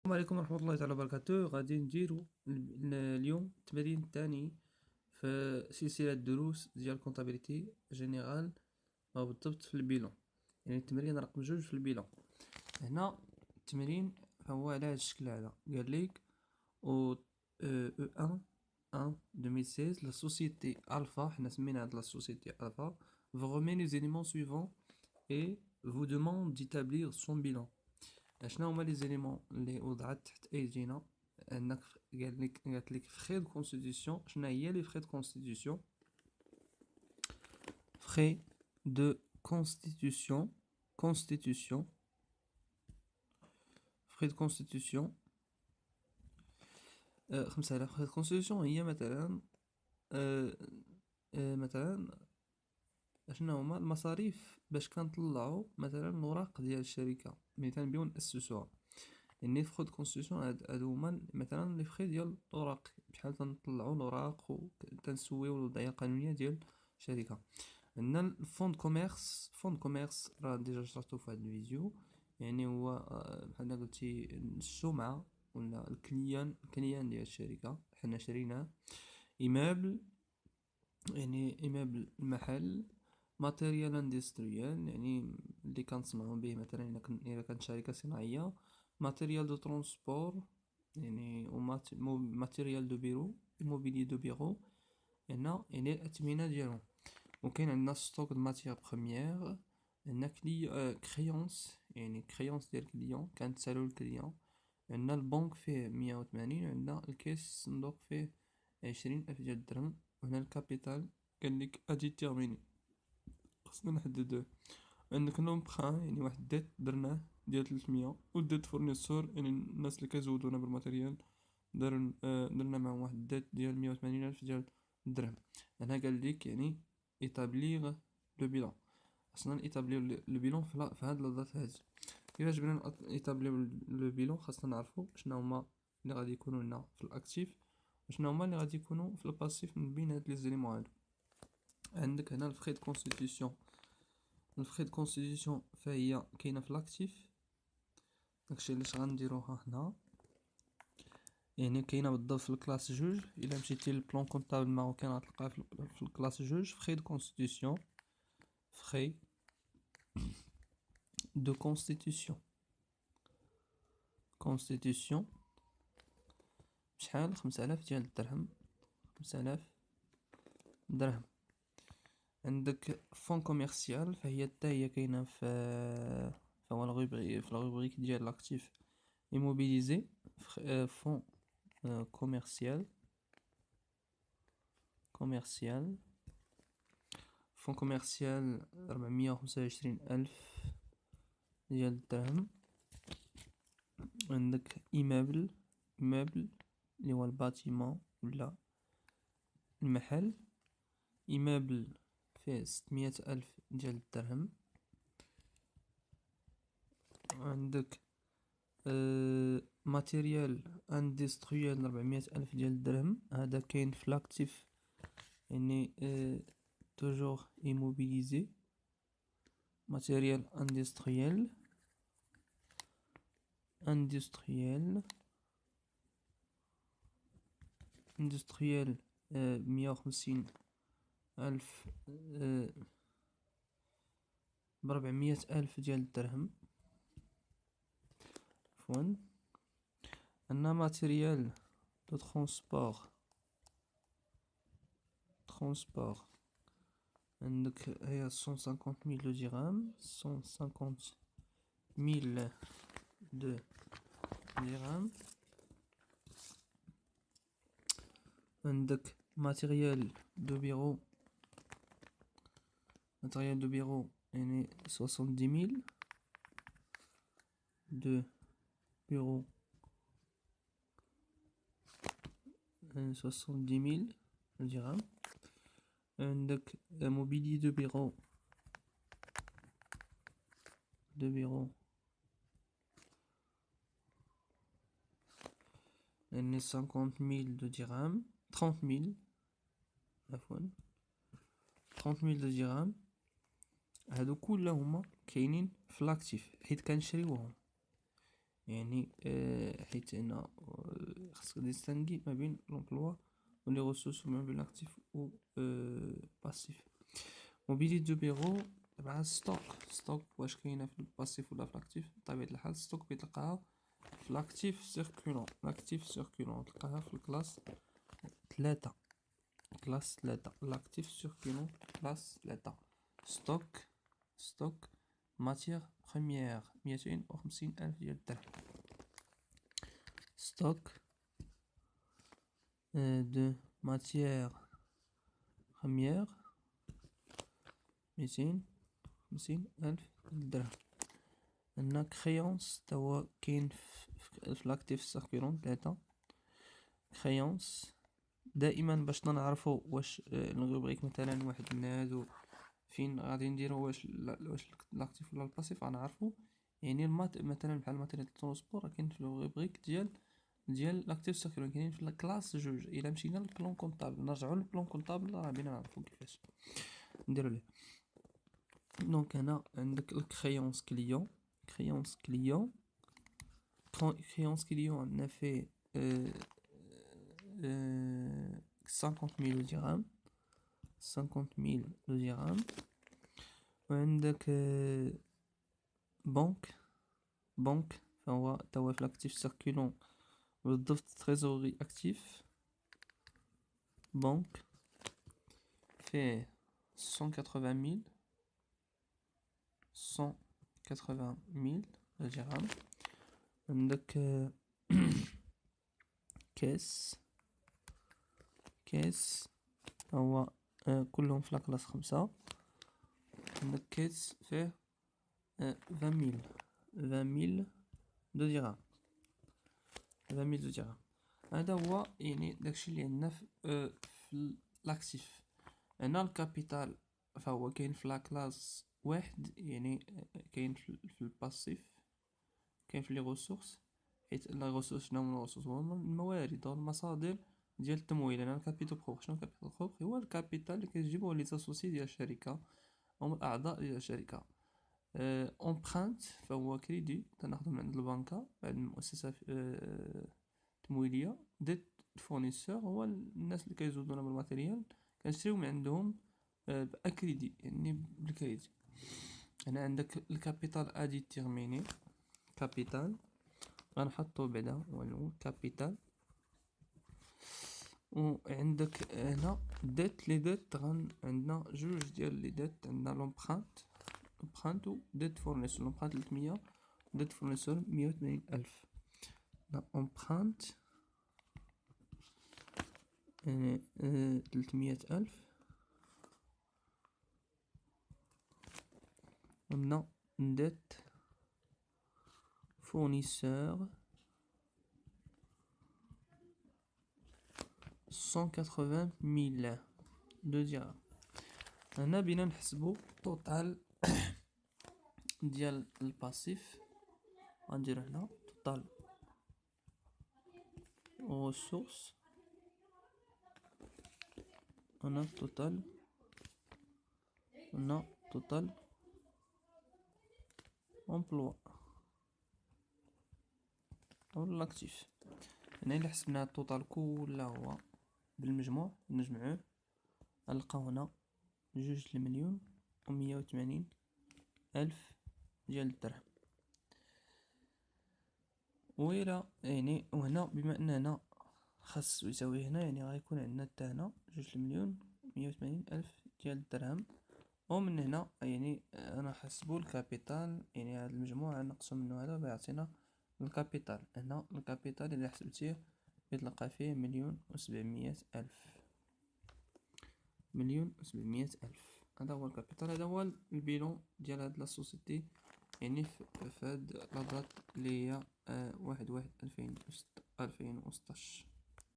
السلام عليكم ورحمة الله تعالى وبركاته. غادي نديرو اليوم التمرين الثاني في سلسلة دروس ديال كونتابيليتي جينيرال، أو بالضبط في البيلون، يعني التمرين رقم 2 في البيلون. هنا التمرين هو على هاد الشكل هذا، قالك او E1 2016 la société Alpha، حنا سمينا هاد la société Alpha vous remet les éléments suivants et vous demande d'établir son bilan. شنو هما لي زيليمون اللي وضعت تحت ايدينا؟ انك قالت لك فخي دو كونستيتيسيون. شنو هي لي فخي دو كونستيتيسيون؟ فخي دو كونستيتيسيون فخي دو كونستيتيسيون 5000. فخي دو كونستيتيسيون هي مثلا مثلا شنو هما المصاريف باش كنطلعوا مثلا الوراق ديال الشركه ملي تنبيو ناسسوها. يعني فخي دو كونستيتيسيون هادو هما مثلا لي فخي ديال الاوراق، بحال تنطلعوا الاوراق وتنسويو الوضعيه القانونيه ديال الشركه. عندنا الفون كوميرس. فون كوميرس راه ديجا شرحتو في هذا الفيديو، يعني هو بحال قلتي السمعه ولا الكليان ديال الشركه حنا شريناه. ايمابل، يعني ايمابل المحل. ماتيريال اندستريال، يعني اللي كنصنعو به مثلا الا كانت شركه صناعيه. ماتيريال دو ترونسبور، يعني ماتيريال دو بيرو، موبيلي دو بيرو، هنا يعني الاثمنه ديالهم. وكاين عندنا ستوك دو ماتيير بروميير. عندنا كريونس، يعني كريونس ديال الكليون كنتسالو الكليون. عندنا البنك فيه 180، عندنا الكيس الصندوق فيه 20,000 ديال الدرهم. وهنا الكابيتال قالك اديتيرميني، خصنا نحددوه. عندك لومبخان، يعني واحد الديت درناه ديال 300، وديت فورنيسور، يعني الناس اللي كيزودونا بالماتيريال درنا معهم واحد الديت ديال 180,000 ديال الدرهم. هنا قال لك يعني ايتابليغ لو بيلون، خصنا ايتابليغ لو بيلون في هاد لادات هادي. كيفاش بغينا ايتابليغ لو بيلون؟ خاصنا نعرفو شنو هما اللي غادي يكونوا لنا في الاكتيف وشنو هما اللي غادي يكونوا في الباسيف من بين هاد لي زيليمون هادو. عندك هنا الفخي دو كونستيتيسيون. الفخي دو كونستيتيسيون فهي كاينه في الاكتيف، داكشي علاش غنديروها هنا. يعني كاينه بالضبط في الكلاس جوج. الا مشيتي للبلان كونطابل ماروكان غتلقاها في الكلاس جوج. فخي دو كونستيتيسيون، فخي دو كونستيتيسيون شحال؟ 5000 ديال الدرهم. 5000 درهم. عندك فون كوميرسيال، فهي حتى هي كاينه فهو الغوبريك ديال لاكتيف immobilisé. فون كوميرسيال فون كوميرسيال 425,000 ديال الدرهم. عندك ايمابل اللي هو الباتيمون ولا المحل. ايمابل فيه 600,000 ديال الدرهم. عندك ماتيريال اندستريال 400,000 ديال الدرهم. هذا كاين في لاكتيف، يعني توجور immobilisé. ماتيريال اندستريال 150,000 ب400,000 ديال الدرهم. عفوا. عندنا ماتيريال دو ترونسبور. عندك هي 150,000 درهم. 150,000 درهم. عندك ماتيريال دو بيرو يعني 70,000 دو بيرو. 70,000 درهم. عندك موبيلي دو بيرو يعني 50,000 درهم. 30,000 عفوا 30,000 درهم. هادو كلهم هما كاينين في لاكتيف حيت كنشريوهم. يعني حيت هنا خاصك ديستانغي ما بين لومبلوا و لي ressources ما بين لاكتيف و باسيف. موبيلي دو بيرو مع ستوك واش كاينه في الباسيف ولا في الاكتيف؟ بطبيعه الحال ستوك بتلقاها في لاكتيف سيركولون. لاكتيف سيركولون تلقاها في الكلاس 3. كلاس 3 لاكتيف سيركولون كلاس 3. ستوك ماتيغ بروميير 250,000 ديال الدرهم. ستوك دو ماتيغ بروميير 250,000 درهم. عندنا كريونس تا هو كاين في لاكتيف سيركولون 3. كريونس دائما باش نعرفوا واش الروبريك مثلا واحد من هادو فين غادي نديرو واش لاكتيف ولا الباسيف غنعرفو. يعني المات مثلا بحال ماتيريال ترونسبور كاين في الروبريك ديال لاكتيف سيركولون، كاينين في الكلاس جوج. الا مشينا للبلون كونطابل نرجعو للبلون كونطابل راه بينا نعرفو كيفاش نديرو ليه. دونك هنا عندك الكريونس كليون. كريونس كليون عندنا فيه 50,000 درهم. 50,000 درهم. وعندك بنك فهو توا في الاكتيف سيركولون بالضبط تريزوري اكتيف. بنك فيه 180,000 درهم. عندك كاس هو كلهم في لاكلاس 5. عندك كاس فيه 20,000 دو درهم. 20,000 دو درهم. هذا هو يعني داكشي اللي عندنا في الاكتيف. هنا الكابيتال فهو كاين في لاكلاس 1، يعني كاين في الباسيف، كاين في لي ريسورس. حيت لي ريسورس شنو هما الريسورس؟ هما الموارد والمصادر ديال التمويل. انا الكابيتال بروبر شنو الكابيتال بروبر؟ هو الكابيتال اللي كيجيبوه لي تاسوسي ديال الشركه هما الاعضاء ديال الشركه. امبرانت فهو كريدي تناخذو من عند البنكه بعد المؤسسه تمويليه. ديت فورنيسور هو الناس اللي كيزودونا بالماتيريال كنشريو من عندهم باكريدي، يعني بالكريدي. هنا عندك الكابيتال ادي تيرميني. كابيتال غنحطو بعدا هو كابيتال. وعندك هنا ديت. لي ديت عندنا جوج ديال لي ديت. عندنا لومبرانت و ديت فورنيسور. لومبرانت 300 ديت فورنيسور 180,000. لومبرانت 300,000. عندنا ديت فورنيسور 180,000 دو درهم. هنا بينا نحسبو توتال ديال الباسيف. غنديرو هنا توتال ressources. هنا توتال emploi او الاكتيف. هنا الا حسبنا التوتال كله هو بالمجموع نجمعوه نلقاو هنا 2,180,000 ديال الدرهم. ويلا يعني وهنا بما ان هنا خاص يساوي هنا، يعني غيكون عندنا حتى هنا 2,180,000 ديال الدرهم. ومن هنا يعني انا حسبوا الكابيتال، يعني هذا المجموع نقصو منه هذا بيعطينا الكابيتال. هنا الكابيتال اللي حسبتيه يتلقى فيه 1,700,000. 1,700,000 هذا هو الكابيتال. هذا هو البيلون ديال هاد لا سوسيتي، يعني في هاد لا دات اللي هي 1/1/2016.